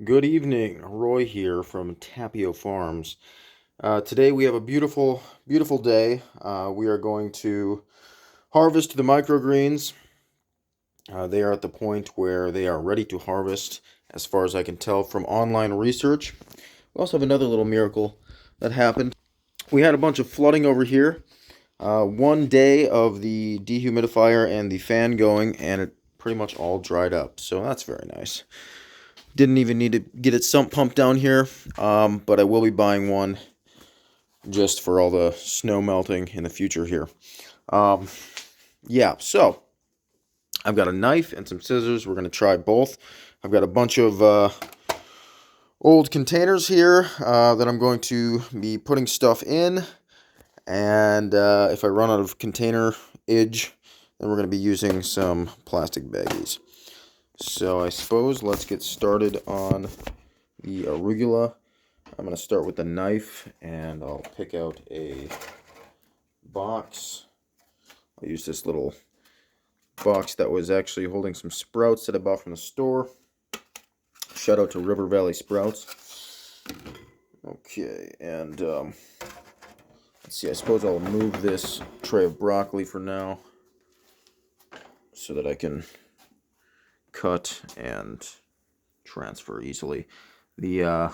Good evening, Roy here from Tapio Farms. Today we have a beautiful, beautiful day. We are going to harvest the microgreens. They are at the point where they are ready to harvest, as far as I can tell from online research. We also have another little miracle that happened. We had a bunch of flooding over here. One day of the dehumidifier and the fan going, and it pretty much all dried up. So that's very nice. Didn't even need to get its sump pump down here, but I will be buying one just for all the snow melting in the future here. Um, yeah, so I've got a knife and some scissors. We're going to try both. I've got a bunch of old containers here that I'm going to be putting stuff in. And if I run out of container edge, then we're going to be using some plastic baggies. So I suppose let's get started on the arugula. I'm going to start with the knife, and I'll pick out a box. I'll use this little box that was actually holding some sprouts that I bought from the store. Shout out to River Valley Sprouts. Okay, and let's see, I suppose I'll move this tray of broccoli for now so that I can cut and transfer easily. The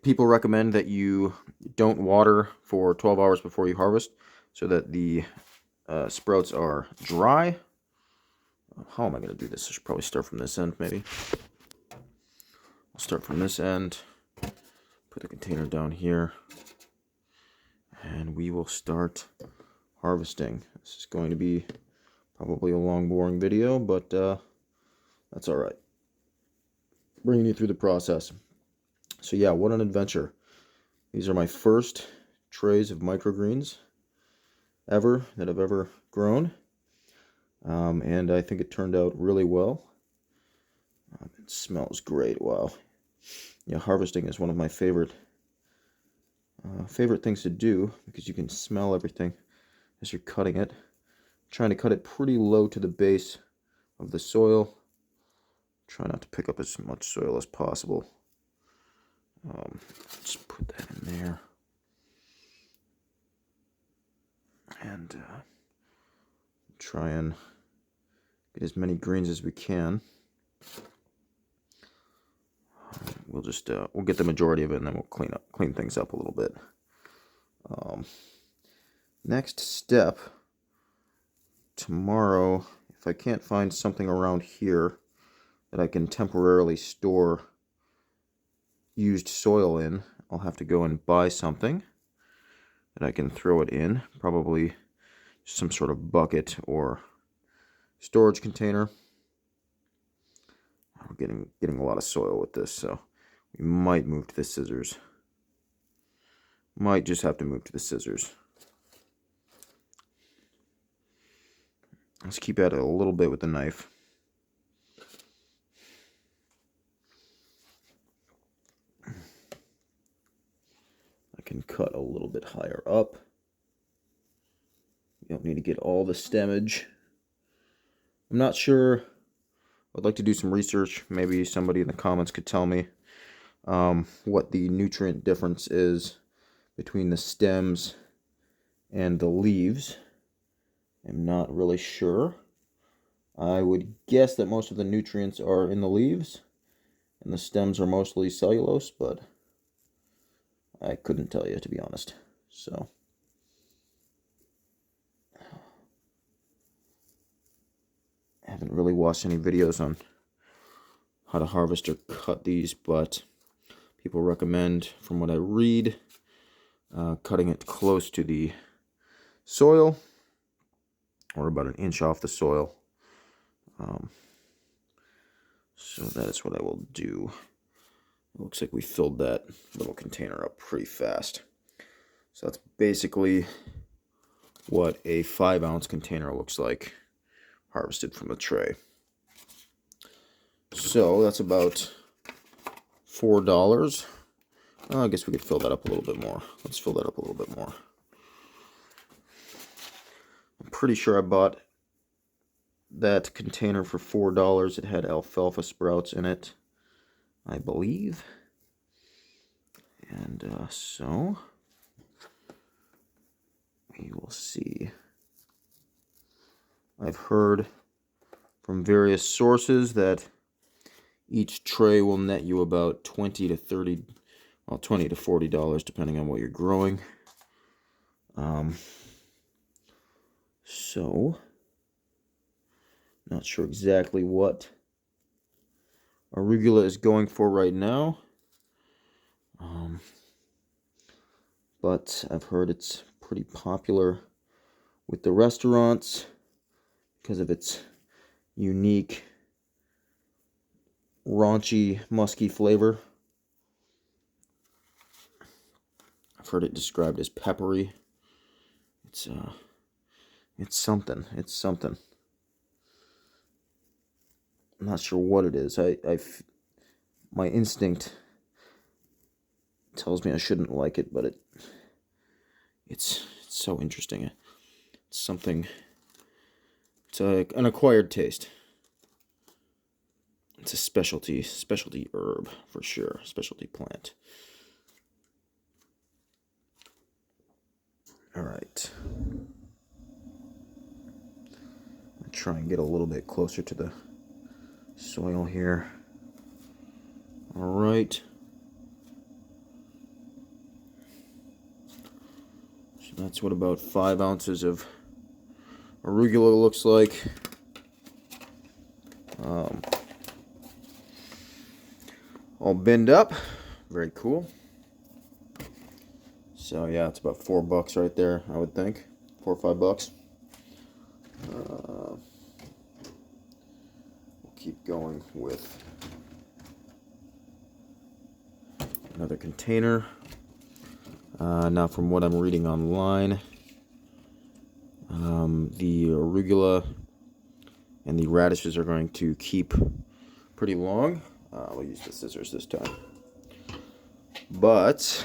people recommend that you don't water for 12 hours before you harvest so that the sprouts are dry. How am I going to do this? I should probably start from this end, maybe. I'll start from this end, put the container down here, and we will start harvesting. This is going to be probably a long, boring video, but that's all right. Bringing you through the process. So yeah, what an adventure. These are my first trays of microgreens ever that I've ever grown. And I think it turned out really well. It smells great. Wow. Yeah, harvesting is one of my favorite things to do because you can smell everything as you're cutting it. I'm trying to cut it pretty low to the base of the soil. Try not to pick up as much soil as possible. Let's put that in there. And try and get as many greens as we can. We'll just we'll get the majority of it, and then we'll clean things up a little bit. Next step, tomorrow, if I can't find something around here that I can temporarily store used soil in, I'll have to go and buy something that I can throw it in, probably some sort of bucket or storage container. We're getting a lot of soil with this, so we might move to the scissors. Might just have to move to the scissors. Let's keep at it a little bit with the knife. I can cut a little bit higher up. You don't need to get all the stemage. I'm not sure. I'd like to do some research. Maybe somebody in the comments could tell me what the nutrient difference is between the stems and the leaves. I'm not really sure. I would guess that most of the nutrients are in the leaves and the stems are mostly cellulose, but I couldn't tell you, to be honest. So I haven't really watched any videos on how to harvest or cut these, but people recommend, from what I read, cutting it close to the soil, or about an inch off the soil. So that is what I will do. It looks like we filled that little container up pretty fast. So that's basically what a 5-ounce container looks like harvested from the tray. So that's about $4. I guess we could fill that up a little bit more. Let's fill that up a little bit more. I'm pretty sure I bought that container for $4. It had alfalfa sprouts in it. I believe. And so we will see. I've heard from various sources that each tray will net you about $20 to $40, depending on what you're growing. So, not sure exactly what arugula is going for right now. But I've heard it's pretty popular with the restaurants because of its unique, raunchy, musky flavor. I've heard it described as peppery. It's something. It's something. I'm not sure what it is. My instinct tells me I shouldn't like it, but it's so interesting. It's something. It's an acquired taste. It's a specialty herb for sure. Specialty plant. All right. I'll try and get a little bit closer to the soil here. All right. So that's what about 5 ounces of arugula looks like. All binned up. Very cool. So yeah, it's about $4 right there, I would think. $4 or $5. We'll keep going with another container. Now, from what I'm reading online, the arugula and the radishes are going to keep pretty long. We'll use the scissors this time. But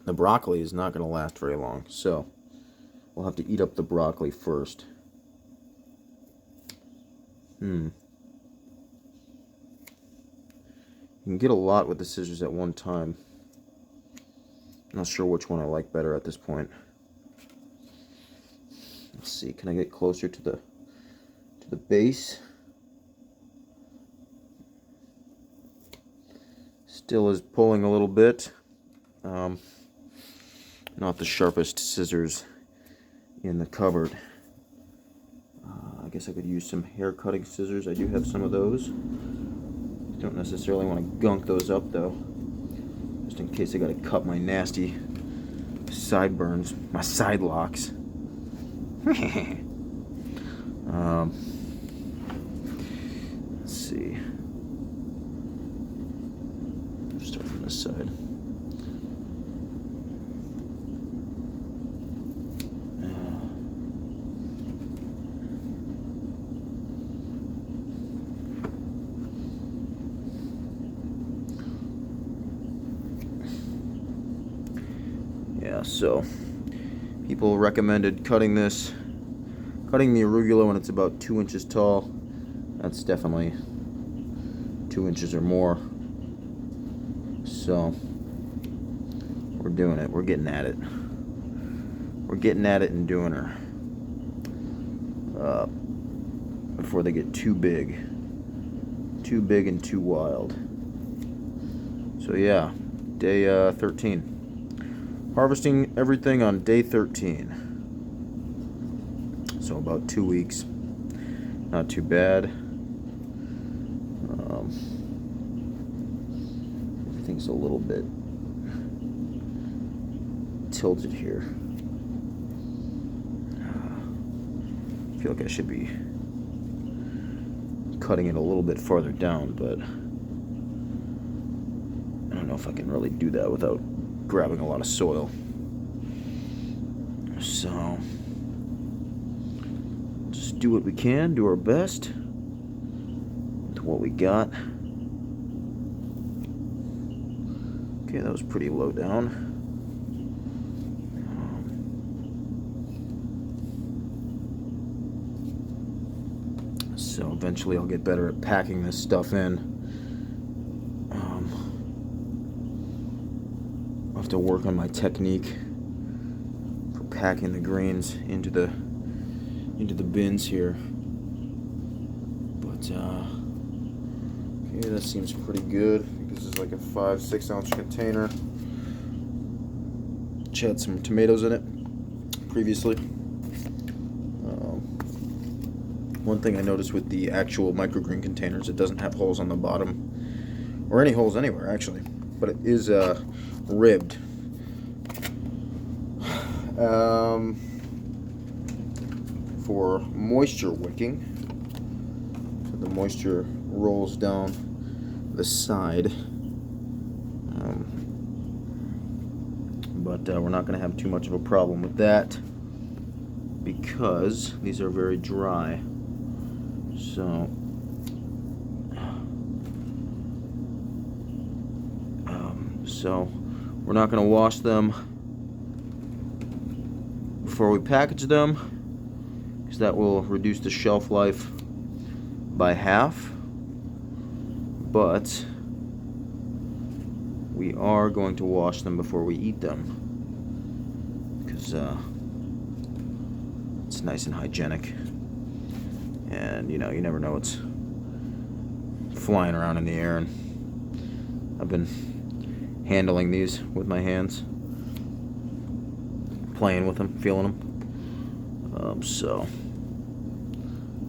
the broccoli is not going to last very long, so we'll have to eat up the broccoli first. You can get a lot with the scissors at one time. Not sure which one I like better at this point. Let's see, can I get closer to the base? Still is pulling a little bit. Not the sharpest scissors in the cupboard. I guess I could use some hair cutting scissors. I do have some of those. Don't necessarily want to gunk those up though, just in case I gotta cut my nasty sideburns, my side locks. Let's see. Start from this side. Yeah, so people recommended cutting the arugula when it's about 2 inches tall. That's definitely 2 inches or more. So we're doing it. We're getting at it. We're getting at it and doing her before they get too big and too wild. So yeah, day 13. Harvesting everything on day 13. So about 2 weeks. Not too bad. Everything's a little bit tilted here. I feel like I should be cutting it a little bit farther down, but I don't know if I can really do that without grabbing a lot of soil. So just do what we can, do our best with what we got. Okay, that was pretty low down. So Eventually I'll get better at packing this stuff in. I'll have to work on my technique for packing the greens into the bins here. But okay, that seems pretty good. I think this is like a 5-6 ounce container. Which had some tomatoes in it previously. One thing I noticed with the actual microgreen containers, it doesn't have holes on the bottom, or any holes anywhere actually, but it is ribbed. For moisture wicking, so the moisture rolls down the side. But we're not going to have too much of a problem with that because these are very dry. So we're not going to wash them before we package them, because that will reduce the shelf life by half. But we are going to wash them before we eat them, because it's nice and hygienic. And you know, you never know what's flying around in the air, and I've been handling these with my hands, playing with them, feeling them. So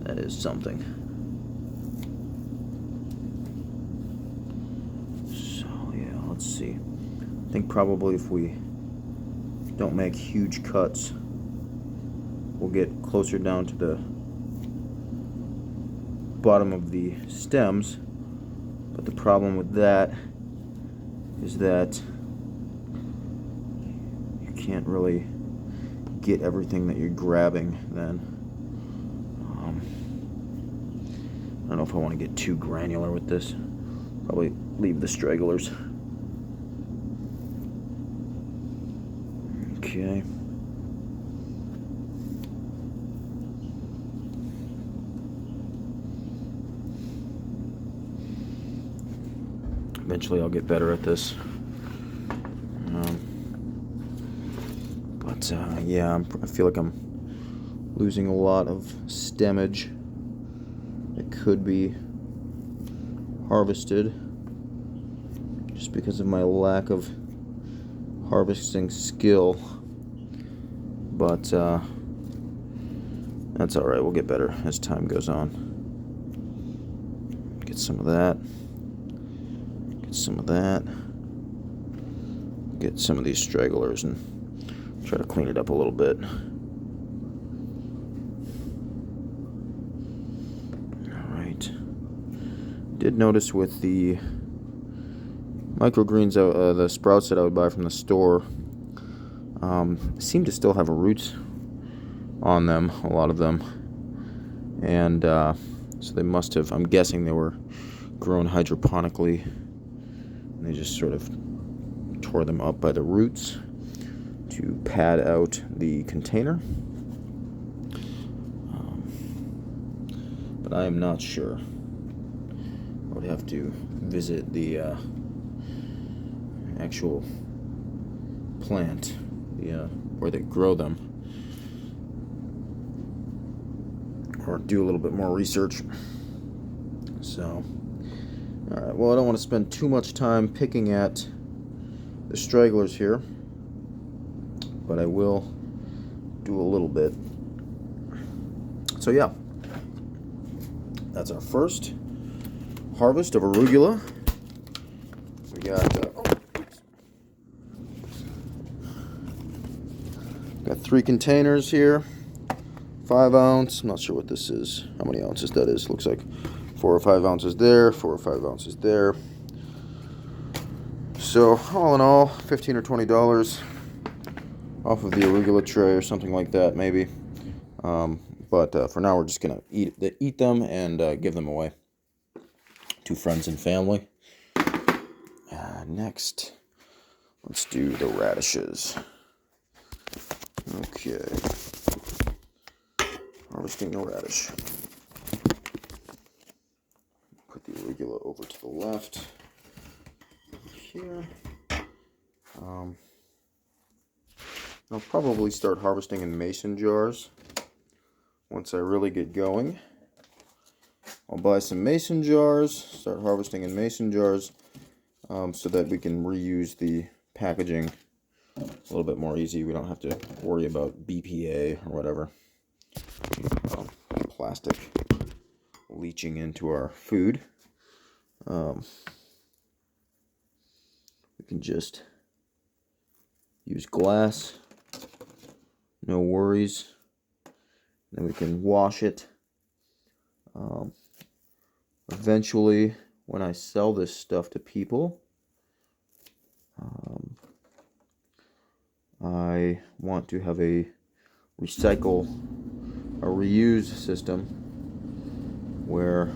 that is something. So yeah, let's see. I think probably if we don't make huge cuts, we'll get closer down to the bottom of the stems. But the problem with that is that you can't really get everything that you're grabbing then. I don't know if I want to get too granular with this. Probably leave the stragglers. Okay. Eventually I'll get better at this. But yeah, I feel like I'm losing a lot of stemage that could be harvested just because of my lack of harvesting skill. But that's alright, we'll get better as time goes on. Get some of that. Get some of that. Get some of these stragglers and try to clean it up a little bit. Alright. Did notice with the microgreens, the sprouts that I would buy from the store, seem to still have roots on them, a lot of them. And so they must have, I'm guessing they were grown hydroponically, and they just sort of tore them up by the roots to pad out the container. But I am not sure. I would have to visit the actual plant, where they grow them, or do a little bit more research. So, alright, well, I don't want to spend too much time picking at the stragglers here, but I will do a little bit. So yeah, that's our first harvest of arugula. We got 3 containers here, 5 ounce. I'm not sure what this is, how many ounces that is. Looks like 4 or 5 ounces there, 4 or 5 ounces there. So all in all, $15 or $20 off of the arugula tray or something like that, maybe. But for now, we're just gonna eat them and give them away to friends and family. Next, let's do the radishes. Okay, harvesting the radish. arugula over to the left. Here. I'll probably start harvesting in mason jars once I really get going. I'll buy some mason jars, start harvesting in mason jars, so that we can reuse the packaging a little bit more easy. We don't have to worry about BPA or whatever. Plastic leaching into our food. We can just use glass, no worries. Then we can wash it. Eventually, when I sell this stuff to people, I want to have a reuse system where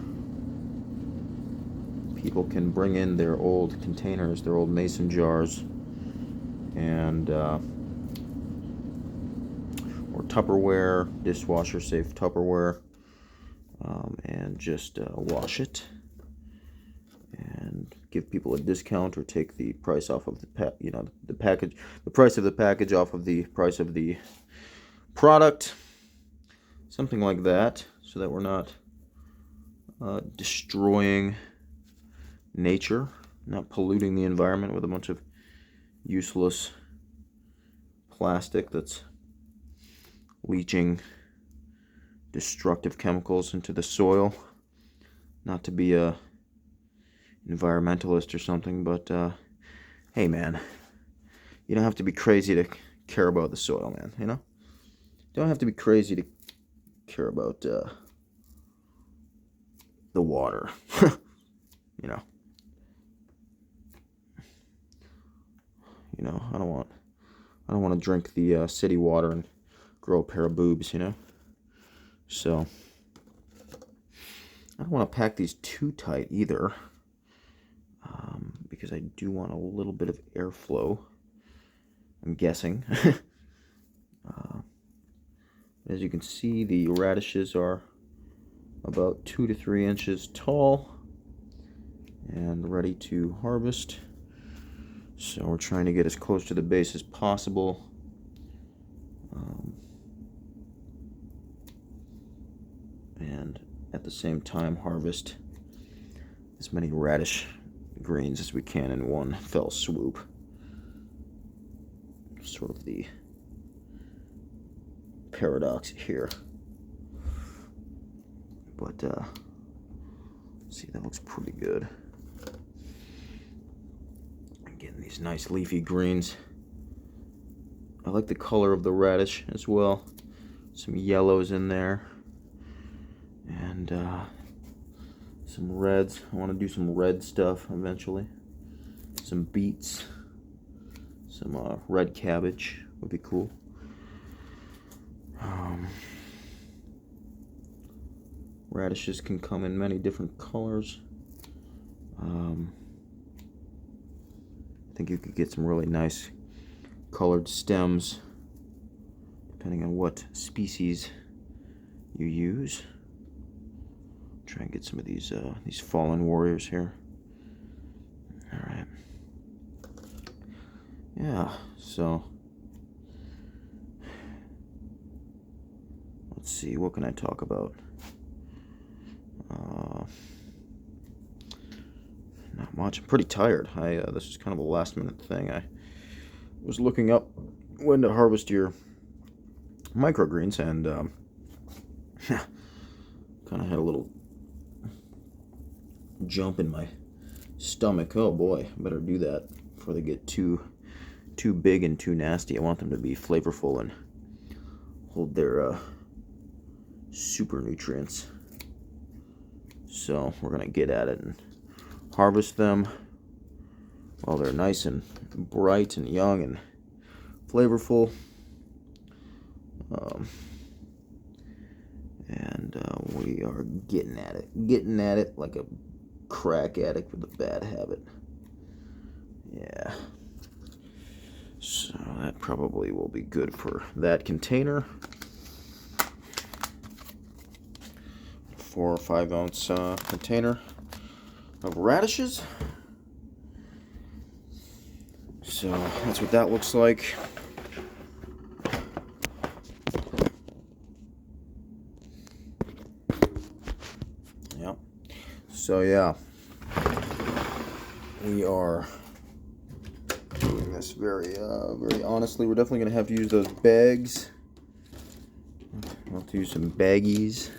people can bring in their old containers, their old mason jars, and or Tupperware, dishwasher safe Tupperware, and just wash it and give people a discount, or take the price off of the package, the price of the package off of the price of the product, something like that, so that we're not destroying nature, not polluting the environment with a bunch of useless plastic that's leaching destructive chemicals into the soil. Not to be a environmentalist or something, but hey man, you don't have to be crazy to care about the soil, man, you know? You don't have to be crazy to care about the water. you know I don't want to drink the city water and grow a pair of boobs, so I don't want to pack these too tight either, because I do want a little bit of airflow, I'm guessing. As you can see, the radishes are about 2 to 3 inches tall and ready to harvest. So we're trying to get as close to the base as possible. And at the same time harvest as many radish greens as we can in one fell swoop. Sort of the paradox here. But see, that looks pretty good. Getting these nice leafy greens. I like the color of the radish as well. Some yellows in there. And some reds. I want to do some red stuff eventually. Some beets. Some red cabbage would be cool. Radishes can come in many different colors. I think you could get some really nice colored stems depending on what species you use. Try and get some of these fallen warriors here. All right. Yeah. So let's see. What can I talk about? Not much. I'm pretty tired. This is kind of a last minute thing. I was looking up when to harvest your microgreens, and kind of had a little jump in my stomach. Oh boy, better do that before they get too big and too nasty. I want them to be flavorful and hold their super nutrients. So we're gonna get at it and harvest them while they're nice and bright and young and flavorful. And we are getting at it like a crack addict with a bad habit. Yeah. So that probably will be good for that container. 4 or 5 ounce container. of radishes. So that's what that looks like. Yep. So yeah, we are doing this very honestly. We're definitely gonna have to use those bags. We'll have to use some baggies.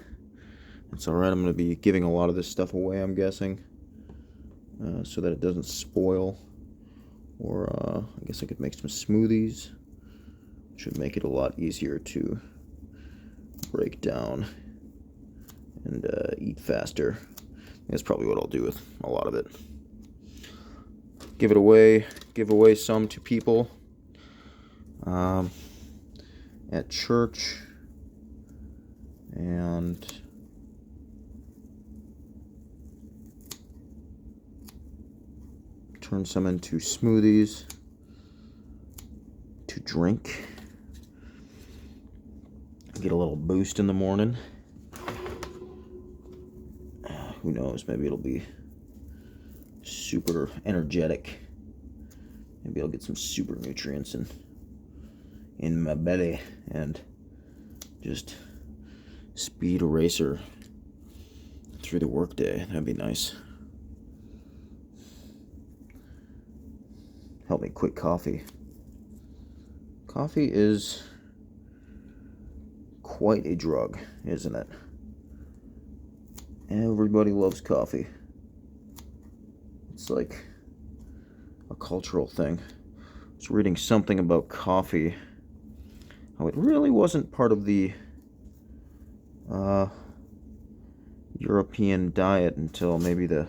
It's alright. I'm gonna be giving a lot of this stuff away, I'm guessing, so that it doesn't spoil. Or I guess I could make some smoothies, which would make it a lot easier to break down and eat faster. That's probably what I'll do with a lot of it. Give it away, give away some to people at church, and turn some into smoothies to drink. Get a little boost in the morning. Who knows, maybe it'll be super energetic. Maybe I'll get some super nutrients in my belly and just speed racer through the workday. That'd be nice. Help me quit coffee. Coffee is quite a drug, isn't it? Everybody loves coffee. It's like a cultural thing. I was reading something about coffee, how it really wasn't part of the European diet until maybe the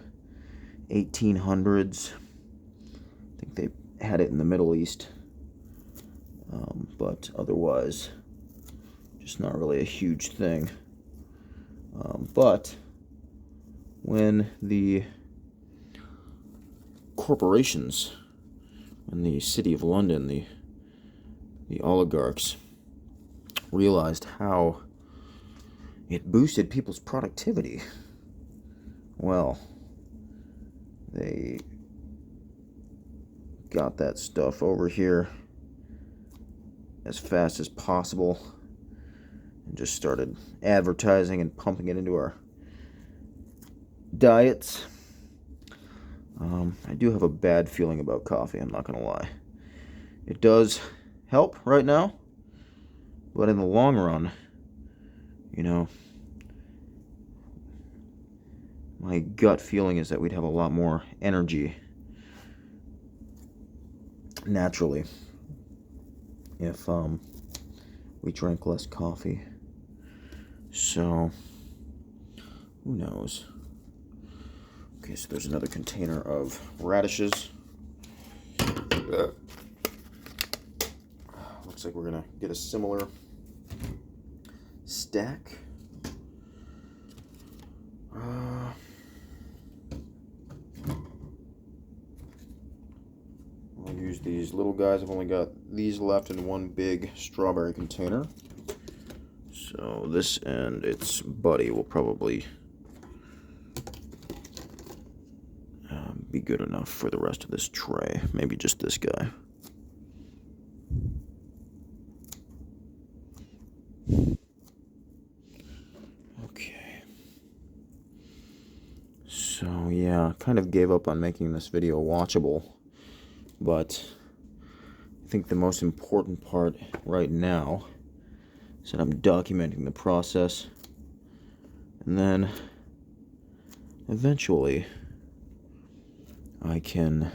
1800s. I think they had it in the Middle East, but otherwise just not really a huge thing. But when the corporations in the City of London, the oligarchs, realized how it boosted people's productivity, well, they got that stuff over here as fast as possible and just started advertising and pumping it into our diets. I do have a bad feeling about coffee, I'm not gonna lie. It does help right now, but in the long run, you know, my gut feeling is that we'd have a lot more energy naturally if we drank less coffee. So who knows? Okay, so there's another container of radishes. Looks like we're gonna get a similar stack. I'll use these little guys. I've only got these left in one big strawberry container. So this and its buddy will probably be good enough for the rest of this tray. Maybe just this guy. Okay. So yeah, kind of gave up on making this video watchable, but I think the most important part right now is that I'm documenting the process, and then eventually I can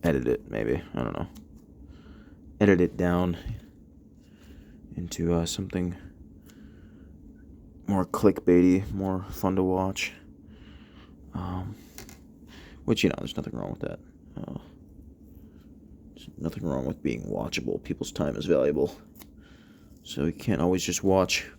edit it, maybe. I don't know. Edit it down into something more clickbaity, more fun to watch. Which, you know, there's nothing wrong with that. There's nothing wrong with being watchable. People's time is valuable. So you can't always just watch